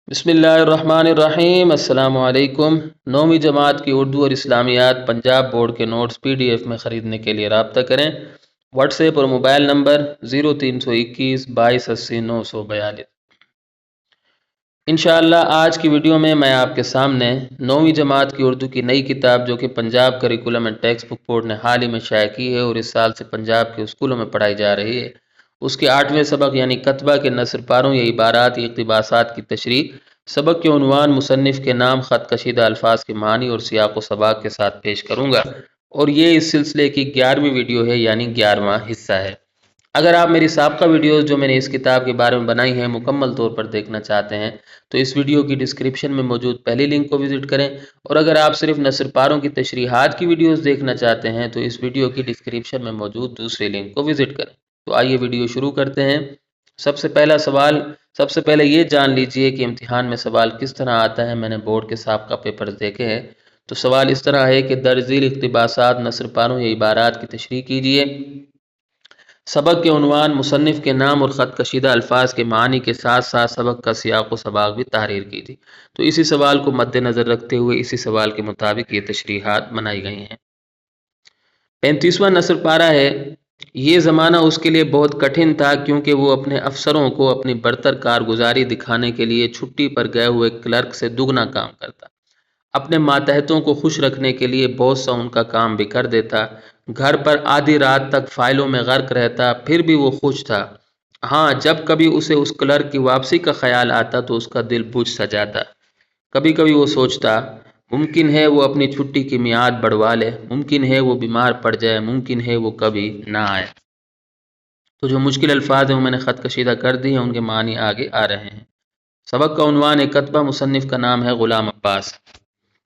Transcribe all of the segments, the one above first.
بسم اللہ الرحمن الرحیم۔ السلام علیکم۔ 9ویں جماعت کی اردو اور اسلامیات پنجاب بورڈ کے نوٹس PDF میں خریدنے کے لیے رابطہ کریں۔ واٹس ایپ اور موبائل نمبر 0321 2280 942۔ انشاءاللہ آج کی ویڈیو میں آپ کے سامنے 9ویں جماعت کی اردو کی نئی کتاب جو کہ Punjab curriculum and text book board نے حال ہی میں شائع کی ہے اور اس سال سے پنجاب کے اسکولوں میں پڑھائی جا رہی ہے، اس کے 8ویں سبق یعنی کتبہ کے نثر پاروں یا عبارات یا اقتباسات کی تشریح۔ سبق کے عنوان مصنف کے نام، خط کشیدہ الفاظ کے معنی اور سیاق و سباق کے ساتھ پیش کروں گا، اور یہ اس سلسلے کی 11ویں ویڈیو ہے یعنی 11واں حصہ ہے۔ اگر آپ میری سابقہ ویڈیوز جو میں نے اس کتاب کے بارے میں بنائی ہیں مکمل طور پر دیکھنا چاہتے ہیں تو اس ویڈیو کی ڈسکرپشن میں موجود پہلی لنک کو وزٹ کریں، اور اگر آپ صرف نثر پاروں کی تشریحات کی ویڈیوز دیکھنا چاہتے ہیں تو اس ویڈیو کی ڈسکرپشن میں موجود دوسری لنک کو وزٹ کریں۔ تو آئیے ویڈیو شروع کرتے ہیں۔ سب سے پہلے یہ جان لیجئے کہ امتحان میں سوال کس طرح آتا ہے۔ میں نے بورڈ کے سابقہ پیپرز دیکھے ہیں تو سوال اس طرح ہے کہ درج ذیل اقتباسات نثر پاروں یا عبارات کی تشریح کیجئے۔ سبق کے عنوان مصنف کے نام اور خط کشیدہ الفاظ کے معنی کے ساتھ ساتھ سبق کا سیاق و سباق بھی تحریر کیجیے۔ تو اسی سوال کو مد نظر رکھتے ہوئے اسی سوال کے مطابق یہ تشریحات بنائی گئی ہیں۔ 35واں نثر پارہ ہے۔ یہ زمانہ اس کے لیے بہت کٹھن تھا کیونکہ وہ اپنے افسروں کو اپنی برتر کارگزاری دکھانے کے لیے چھٹی پر گئے ہوئے کلرک سے دگنا کام کرتا، اپنے ماتحتوں کو خوش رکھنے کے لیے بہت سا ان کا کام بھی کر دیتا، گھر پر آدھی رات تک فائلوں میں غرق رہتا، پھر بھی وہ خوش تھا۔ ہاں، جب کبھی اسے اس کلرک کی واپسی کا خیال آتا تو اس کا دل بجھ سا جاتا۔ کبھی کبھی وہ سوچتا ممکن ہے وہ اپنی چھٹی کی میعاد بڑھوا لے، ممکن ہے وہ بیمار پڑ جائے، ممکن ہے وہ کبھی نہ آئے۔ تو جو مشکل الفاظ ہیں وہ میں نے خط کشیدہ کر دی ہیں، ان کے معنی آگے آ رہے ہیں۔ سبق کا عنوان کتبہ، مصنف کا نام ہے غلام عباس۔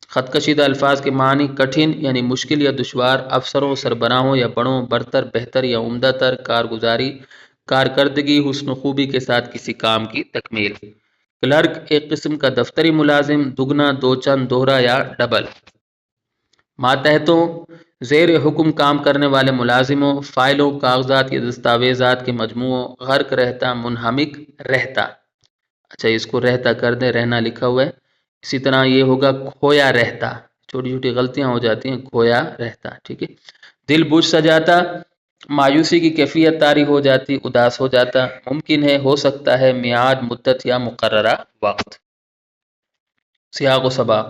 خط کشیدہ الفاظ کے معنی کٹھن یعنی مشکل یا دشوار، افسروں، سربراہوں یا بڑوں، برتر، بہتر یا عمدہ تر، کارگزاری، کارکردگی، حسن و خوبی کے ساتھ کسی کام کی تکمیل۔ کلرک ایک قسم کا دفتری ملازم، دگنا، دو چند، دوہرا یا ڈبل۔ ماتحتوں زیر حکم کام کرنے والے ملازموں، فائلوں، کاغذات یا دستاویزات کے مجموعوں، غرق رہتا، منہمک رہتا۔ اچھا، اس کو رہتا کر دیں، رہنا لکھا ہوا ہے۔ اسی طرح یہ ہوگا کھویا رہتا، چھوٹی چھوٹی غلطیاں ہو جاتی ہیں، کھویا رہتا، ٹھیک ہے۔ دل بجھ سا جاتا، مایوسی کی کیفیت طاری ہو جاتی، اداس ہو جاتا۔ ممکن ہے، ہو سکتا ہے، میعاد، مدت یا مقررہ وقت۔ سیاق و سباق۔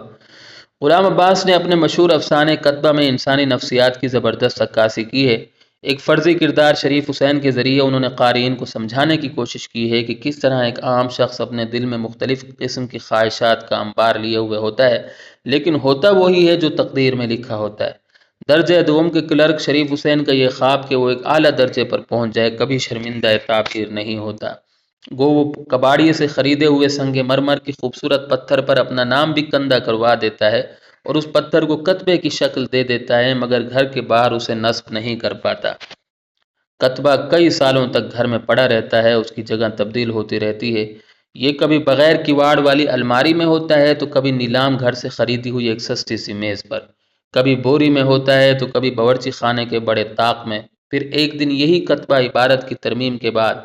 غلام عباس نے اپنے مشہور افسانے کتبہ میں انسانی نفسیات کی زبردست عکاسی کی ہے۔ ایک فرضی کردار شریف حسین کے ذریعے انہوں نے قارئین کو سمجھانے کی کوشش کی ہے کہ کس طرح ایک عام شخص اپنے دل میں مختلف قسم کی خواہشات کا انبار لیے ہوئے ہوتا ہے، لیکن ہوتا وہی ہے جو تقدیر میں لکھا ہوتا ہے۔ درجہ دوم کے کلرک شریف حسین کا یہ خواب کہ وہ ایک اعلیٰ درجے پر پہنچ جائے کبھی شرمندہ تعبیر نہیں ہوتا۔ گو وہ کباڑیے سے خریدے ہوئے سنگ مرمر کی خوبصورت پتھر پر اپنا نام بھی کندہ کروا دیتا ہے اور اس پتھر کو کتبے کی شکل دے دیتا ہے، مگر گھر کے باہر اسے نصب نہیں کر پاتا۔ کتبہ کئی سالوں تک گھر میں پڑا رہتا ہے، اس کی جگہ تبدیل ہوتی رہتی ہے۔ یہ کبھی بغیر کیواڑ والی الماری میں ہوتا ہے تو کبھی نیلام گھر سے خریدی ہوئی ایک سستی سی میز پر، کبھی بوری میں ہوتا ہے تو کبھی باورچی خانے کے بڑے طاق میں۔ پھر ایک دن یہی کتبہ عبارت کی ترمیم کے بعد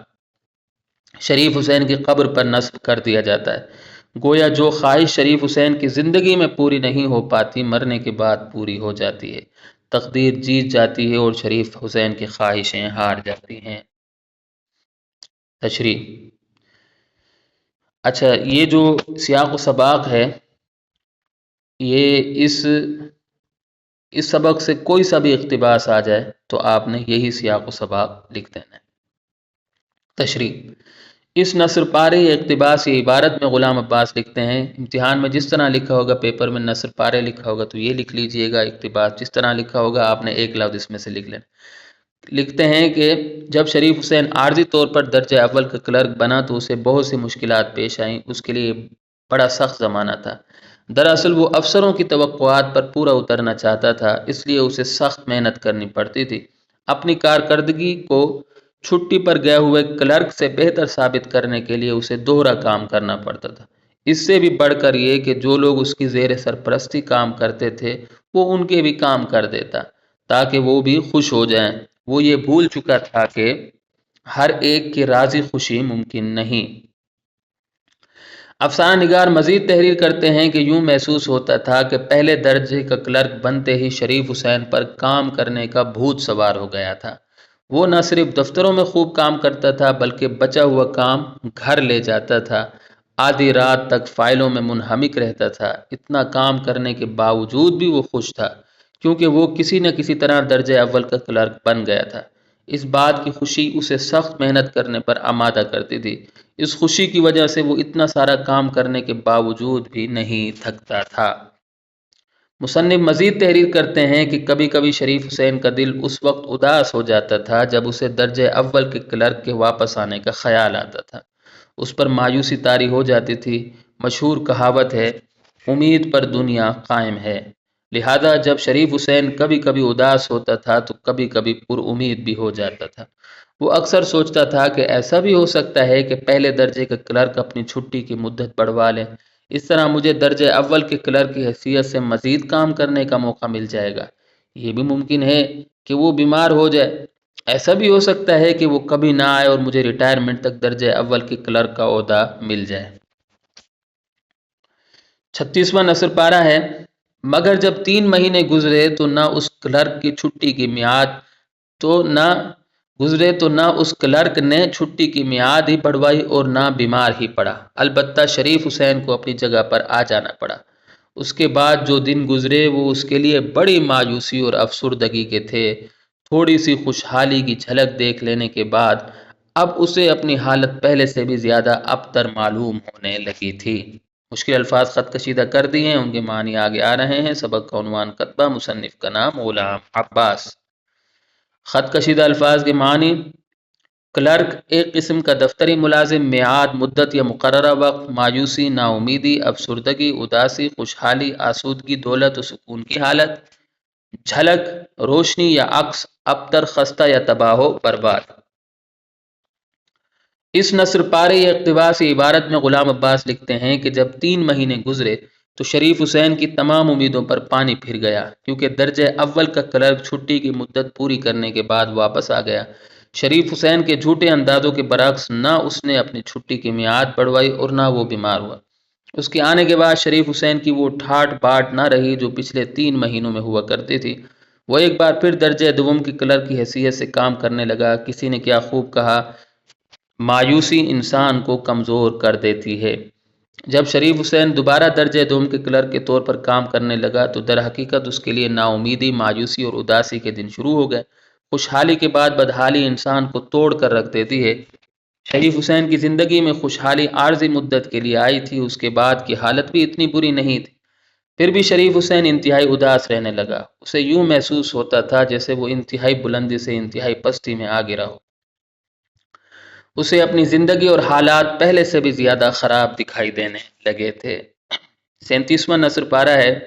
شریف حسین کی قبر پر نصب کر دیا جاتا ہے۔ گویا جو خواہش شریف حسین کی زندگی میں پوری نہیں ہو پاتی، مرنے کے بعد پوری ہو جاتی ہے۔ تقدیر جیت جاتی ہے اور شریف حسین کی خواہشیں ہار جاتی ہیں۔ تشریح۔ اچھا، یہ جو سیاق و سباق ہے، یہ اس سبق سے کوئی سا بھی اقتباس آ جائے تو آپ نے یہی سیاق و سباق لکھ دینا ہے۔ تشریح۔ اس نثر پارے یا اقتباس یا عبارت میں غلام عباس لکھتے ہیں، امتحان میں جس طرح لکھا ہوگا، پیپر میں نثر پارے لکھا ہوگا تو یہ لکھ لیجئے گا، اقتباس جس طرح لکھا ہوگا آپ نے ایک لفظ اس میں سے لکھ لینا۔ لکھتے ہیں کہ جب شریف حسین عارضی طور پر درجہ اول کا کلرک بنا تو اسے بہت سی مشکلات پیش آئیں، اس کے لیے بڑا سخت زمانہ تھا۔ دراصل وہ افسروں کی توقعات پر پورا اترنا چاہتا تھا، اس لیے اسے سخت محنت کرنی پڑتی تھی۔ اپنی کارکردگی کو چھٹی پر گئے ہوئے کلرک سے بہتر ثابت کرنے کے لیے اسے دوہرا کام کرنا پڑتا تھا۔ اس سے بھی بڑھ کر یہ کہ جو لوگ اس کی زیر سرپرستی کام کرتے تھے وہ ان کے بھی کام کر دیتا تاکہ وہ بھی خوش ہو جائیں۔ وہ یہ بھول چکا تھا کہ ہر ایک کی راضی خوشی ممکن نہیں۔ افسانہ نگار مزید تحریر کرتے ہیں کہ یوں محسوس ہوتا تھا کہ پہلے درجے کا کلرک بنتے ہی شریف حسین پر کام کرنے کا بھوت سوار ہو گیا تھا۔ وہ نہ صرف دفتروں میں خوب کام کرتا تھا بلکہ بچا ہوا کام گھر لے جاتا تھا، آدھی رات تک فائلوں میں منہمک رہتا تھا۔ اتنا کام کرنے کے باوجود بھی وہ خوش تھا کیونکہ وہ کسی نہ کسی طرح درجہ اول کا کلرک بن گیا تھا۔ اس بات کی خوشی اسے سخت محنت کرنے پر آمادہ کرتی تھی۔ اس خوشی کی وجہ سے وہ اتنا سارا کام کرنے کے باوجود بھی نہیں تھکتا تھا۔ مصنف مزید تحریر کرتے ہیں کہ کبھی کبھی شریف حسین کا دل اس وقت اداس ہو جاتا تھا جب اسے درجہ اول کے کلرک کے واپس آنے کا خیال آتا تھا۔ اس پر مایوسی طاری ہو جاتی تھی۔ مشہور کہاوت ہے، امید پر دنیا قائم ہے۔ لہذا جب شریف حسین کبھی کبھی اداس ہوتا تھا تو کبھی کبھی پر امید بھی ہو جاتا تھا۔ وہ اکثر سوچتا تھا کہ ایسا بھی ہو سکتا ہے کہ پہلے درجے کا کلرک اپنی چھٹی کی مدت بڑھوا لے، اس طرح مجھے درجہ اول کے کلرک کی حیثیت سے مزید کام کرنے کا موقع مل جائے گا۔ یہ بھی ممکن ہے کہ وہ بیمار ہو جائے۔ ایسا بھی ہو سکتا ہے کہ وہ کبھی نہ آئے اور مجھے ریٹائرمنٹ تک درجہ اول کے کلرک کا عہدہ مل جائے۔ 36واں نثر پارہ ہے، مگر جب 3 مہینے گزرے تو نہ اس کلرک کی چھٹی کی میعاد تو نہ اس کلرک نے چھٹی کی میعاد ہی بڑھوائی اور نہ بیمار ہی پڑا۔ البتہ شریف حسین کو اپنی جگہ پر آ جانا پڑا۔ اس کے بعد جو دن گزرے وہ اس کے لیے بڑی مایوسی اور افسردگی کے تھے۔ تھوڑی سی خوشحالی کی جھلک دیکھ لینے کے بعد اب اسے اپنی حالت پہلے سے بھی زیادہ ابتر معلوم ہونے لگی تھی۔ مشکل الفاظ خط کشیدہ کر دیے ہیں، ان کے معنی آگے آ رہے ہیں۔ سبق کا عنوان کتبہ، مصنف کا نام غلام عباس۔ خط کشیدہ الفاظ کے معنی: کلرک ایک قسم کا دفتری ملازم، میعاد، مدت یا مقررہ وقت، مایوسی، نا امیدی، افسردگی، اداسی، خوشحالی، آسودگی، دولت و سکون کی حالت، جھلک، روشنی یا عکس، ابتر، خستہ یا تباہ و برباد۔ اس نثر پارے یا اقتباس عبارت میں غلام عباس لکھتے ہیں کہ جب 3 مہینے گزرے تو شریف حسین کی تمام امیدوں پر پانی پھر گیا، کیونکہ درجہ اول کا کلرک چھٹی کی مدت پوری کرنے کے بعد واپس آ گیا۔ شریف حسین کے جھوٹے اندازوں کے برعکس نہ اس نے اپنی چھٹی کی میعاد بڑھوائی اور نہ وہ بیمار ہوا۔ اس کے آنے کے بعد شریف حسین کی وہ ٹھاٹ باٹ نہ رہی جو پچھلے 3 مہینوں میں ہوا کرتی تھی۔ وہ ایک بار پھر درجہ دوم کی کلرک کی حیثیت سے کام کرنے لگا۔ کسی نے کیا خوب کہا، مایوسی انسان کو کمزور کر دیتی ہے۔ جب شریف حسین دوبارہ درجہ دوم کے کلرک کے طور پر کام کرنے لگا تو در حقیقت اس کے لیے نا امیدی، مایوسی اور اداسی کے دن شروع ہو گئے۔ خوشحالی کے بعد بدحالی انسان کو توڑ کر رکھ دیتی ہے۔ شریف حسین کی زندگی میں خوشحالی عارضی مدت کے لیے آئی تھی، اس کے بعد کی حالت بھی اتنی بری نہیں تھی۔ پھر بھی شریف حسین انتہائی اداس رہنے لگا۔ اسے یوں محسوس ہوتا تھا جیسے وہ انتہائی بلندی سے انتہائی پستی میں آ گرا ہو۔ اسے اپنی زندگی اور حالات پہلے سے بھی زیادہ خراب دکھائی دینے لگے تھے۔ 37واں نثر پارہ ہے،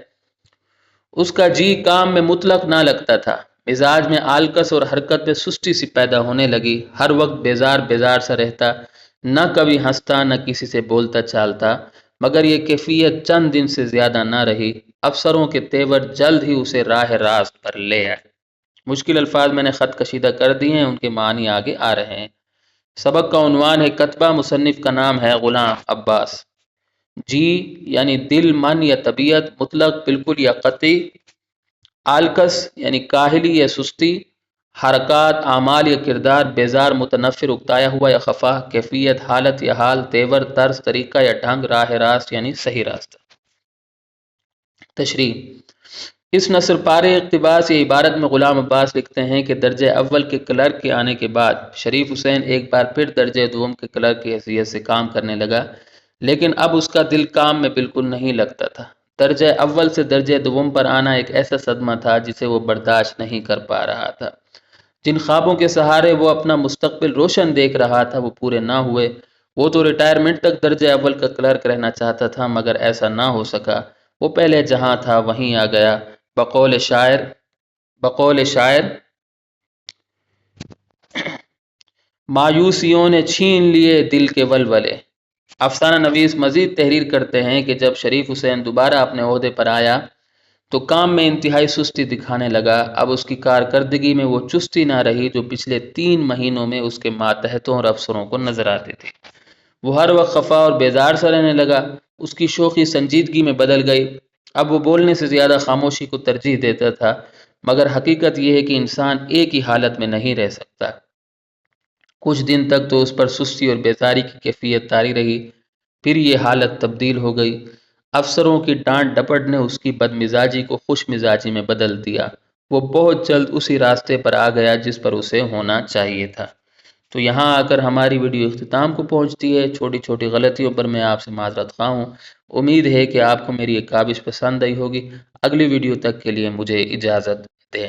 اس کا جی کام میں مطلق نہ لگتا تھا۔ مزاج میں آلکس اور حرکت میں سستی سی پیدا ہونے لگی۔ ہر وقت بیزار بیزار سا رہتا، نہ کبھی ہنستا نہ کسی سے بولتا چالتا۔ مگر یہ کیفیت چند دن سے زیادہ نہ رہی۔ افسروں کے تیور جلد ہی اسے راہ راست پر لے آئے۔ مشکل الفاظ میں نے خط کشیدہ کر دیے ہیں، ان کے معنی آگے آ رہے ہیں۔ سبق کا عنوان ہے کتبہ، مصنف کا نام ہے غلام عباس۔ جی یعنی دل، من یا طبیعت، مطلق، بالکل یا قطعی۔ آلکس یعنی کاہلی یا سستی۔ حرکات، اعمال یا کردار، بیزار، متنفر، اکتایا ہوا یا خفا۔ کیفیت، حالت یا حال، تیور، طرز، طریقہ یا ڈھنگ، راہ راست یعنی صحیح راستہ۔ تشریح: اس نثر پارے اقتباس یا عبارت میں غلام عباس لکھتے ہیں کہ درجہ اول کے کلرک کے آنے کے بعد شریف حسین ایک بار پھر درجہ دوم کے کلرک کی حیثیت سے کام کرنے لگا، لیکن اب اس کا دل کام میں بالکل نہیں لگتا تھا۔ درجہ اول سے درجہ دوم پر آنا ایک ایسا صدمہ تھا جسے وہ برداشت نہیں کر پا رہا تھا۔ جن خوابوں کے سہارے وہ اپنا مستقبل روشن دیکھ رہا تھا وہ پورے نہ ہوئے۔ وہ تو ریٹائرمنٹ تک درجہ اول کا کلرک رہنا چاہتا تھا، مگر ایسا نہ ہو سکا۔ وہ پہلے جہاں تھا وہیں آ گیا۔ بقول شاعر مایوسیوں نے چھین لیے دل کے ولولے۔ افسانہ نویس مزید تحریر کرتے ہیں کہ جب شریف حسین دوبارہ اپنے عہدے پر آیا تو کام میں انتہائی سستی دکھانے لگا۔ اب اس کی کارکردگی میں وہ چستی نہ رہی جو پچھلے 3 مہینوں میں اس کے ماتحتوں اور افسروں کو نظر آتی تھی۔ وہ ہر وقت خفا اور بیزار سا رہنے لگا، اس کی شوخی سنجیدگی میں بدل گئی، اب وہ بولنے سے زیادہ خاموشی کو ترجیح دیتا تھا۔ مگر حقیقت یہ ہے کہ انسان ایک ہی حالت میں نہیں رہ سکتا۔ کچھ دن تک تو اس پر سستی اور بیزاری کی کیفیت طاری رہی، پھر یہ حالت تبدیل ہو گئی۔ افسروں کی ڈانٹ ڈپٹ نے اس کی بد مزاجی کو خوش مزاجی میں بدل دیا۔ وہ بہت جلد اسی راستے پر آ گیا جس پر اسے ہونا چاہیے تھا۔ تو یہاں آ کر ہماری ویڈیو اختتام کو پہنچتی ہے۔ چھوٹی چھوٹی غلطیوں پر میں آپ سے معذرت خواہ ہوں۔ امید ہے کہ آپ کو میری یہ کاوش پسند آئی ہوگی۔ اگلی ویڈیو تک کے لیے مجھے اجازت دیں۔